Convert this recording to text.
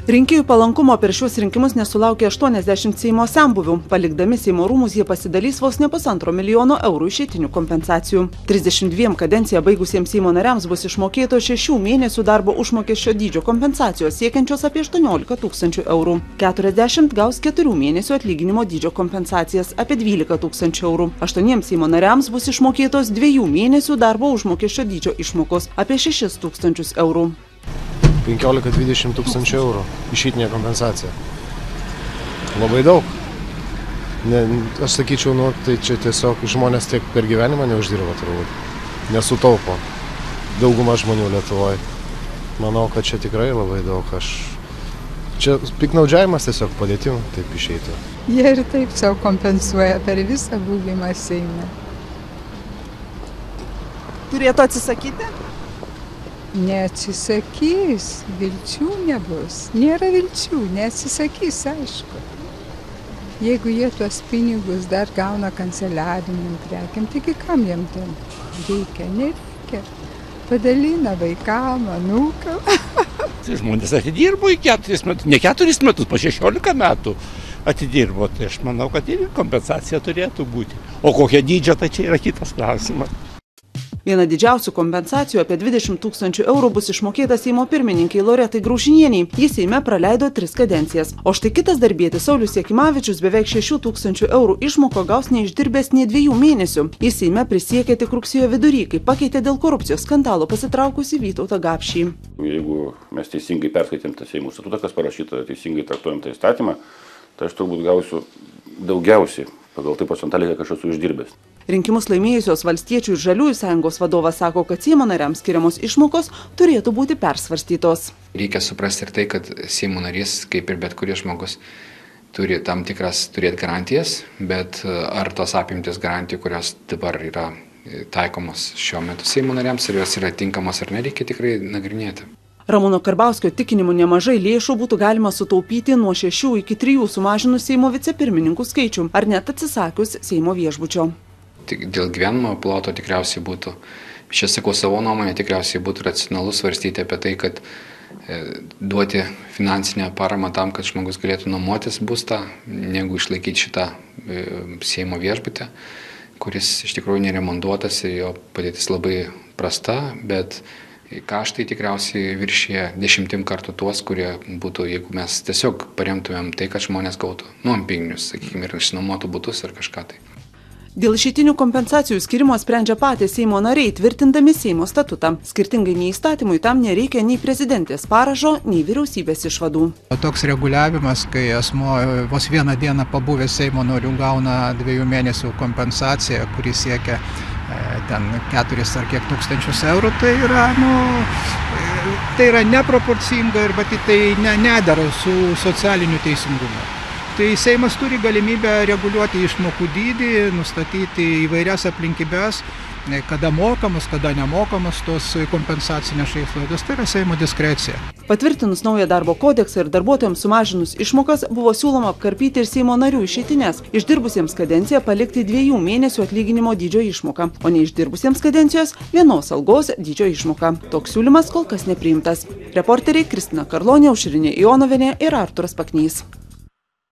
Rinkėjų palankumo per šiuos rinkimus nesulaukė 80 Seimo senbuvių. Palikdami Seimo rūmus jie pasidalys vos ne $1,5 milijono išeitinių kompensacijų. 32 kadenciją baigusiems Seimo nariams bus išmokėto 6 mėnesių darbo užmokesčio dydžio kompensacijos siekiančios apie 18 000 eurų. 40 gaus 4 mėnesių atlyginimo dydžio kompensacijas apie 12 000 eurų. 8 Seimo nariams bus išmokėtos 2 mėnesių darbo užmokesčio dydžio išmokos apie 6 000 eurų. 15–20 tūkstančių eurų išeitinė kompensacija. Labai daug. Aš sakyčiau, tai čia tiesiog žmonės tiek per gyvenimą neuždirba turbūt. Nesutaupo. Dauguma žmonių Lietuvoje. Manau, kad čia tikrai labai daug. Čia piknaudžiavimas tiesiog padėtim, taip išeitų. Jie ir taip savo kompensuoja per visą buvimą Seime. Turėtų atsisakyti? Neatsisakys, vilčių nebus. Nėra vilčių, neatsisakys, aišku. Jeigu jie tuos pinigus dar gauna kanceliariniam prekiam, taigi kam jiem ten reikia? Nereikia. Padalina vaikam, anūkam. Žmonės atidirbo į 4 metus, ne 4 metus, po 16 metų atidirbo. Tai aš manau, kad ir kompensacija turėtų būti. O kokia dydžio, tai čia yra kitas klausimas. Viena didžiausių kompensacijų apie 20 000 eurų bus išmokėta Seimo pirmininkai Loretai Graužinienei. Jis Seime praleido 3 kadencijas. O štai kitas darbietis Saulius Jakimavičius beveik 6 000 eurų išmoko gaus neišdirbęs nei 2 mėnesių. Jis Seime prisiekė tik rugsėjo vidury, kai pakeitė dėl korupcijos skandalo pasitraukusį Vytautą Gapšį. Jeigu mes teisingai perskaitėm tą Seimo statutą, kas parašyta, teisingai traktuojam tą įstatymą, tai aš turbūt gausiu daugiausiai pagal tai procentaliai, kiek aš esu uždirbęs. Rinkimus laimėjusios Valstiečių ir Žaliųjų sąjungos vadovas sako, kad Seimo nariams skiriamos išmokos turėtų būti persvarstytos. Reikia suprasti ir tai, kad Seimo narys, kaip ir bet kuris žmogus, turi tam tikras turėti garantijas, bet ar tos apimtis garantijų, kurios dabar yra taikomos šiuo metu Seimo nariams, ar jos yra tinkamos ar nereikia tikrai nagrinėti. Ramūno Karbauskio tikinimu nemažai lėšų būtų galima sutaupyti nuo 6 iki 3 sumažinus Seimo vicepirmininkų skaičių, ar net atsisakius Seimo viešbučio. Dėl gyvenimo ploto tikriausiai būtų, čia sakau savo nuomonę, tikriausiai būtų racionalu svarstyti apie tai, kad duoti finansinę paramą tam, kad žmogus galėtų nuomotis būstą, negu išlaikyti šitą Seimo viešbutę, kuris iš tikrųjų neremontuotas ir jo padėtis labai prasta, bet kaštai tikriausiai viršyje 10 kartų tuos, kurie būtų, jeigu mes tiesiog paremtumėm tai, kad žmonės gautų nuompinigus, sakykime, ir išnuomotų butus ar kažką tai. Dėl išeitinių kompensacijų skirimo sprendžia patys Seimo nariai, tvirtindami Seimo statutą. Skirtingai nei įstatymui, tam nereikia nei prezidentės parašo, nei vyriausybės išvadų. Toks reguliavimas, kai asmuo vos vieną dieną pabuvęs Seimo narių gauna 2 mėnesių kompensaciją, kuri siekia ten 4 ar kiek tūkstančius eurų, tai yra neproporcinga ir tai nedera su socialiniu teisingumu. Tai Seimas turi galimybę reguliuoti išmokų dydį, nustatyti įvairias aplinkybes, kada mokamos, kada nemokamos tos kompensacinės išlaidos. Tai yra Seimo diskrecija. Patvirtinus naują darbo kodeksą ir darbuotojams sumažinus išmokas, buvo siūloma apkarpyti ir Seimo narių išeitines, išdirbusiems kadenciją palikti 2 mėnesių atlyginimo dydžio išmoką, o neišdirbusiems kadencijos 1 algos dydžio išmoką. Toks siūlymas kol kas nepriimtas. Reporteriai Kristina Karlonė, Aušrinė Ionovienė ir Arturas Paknys.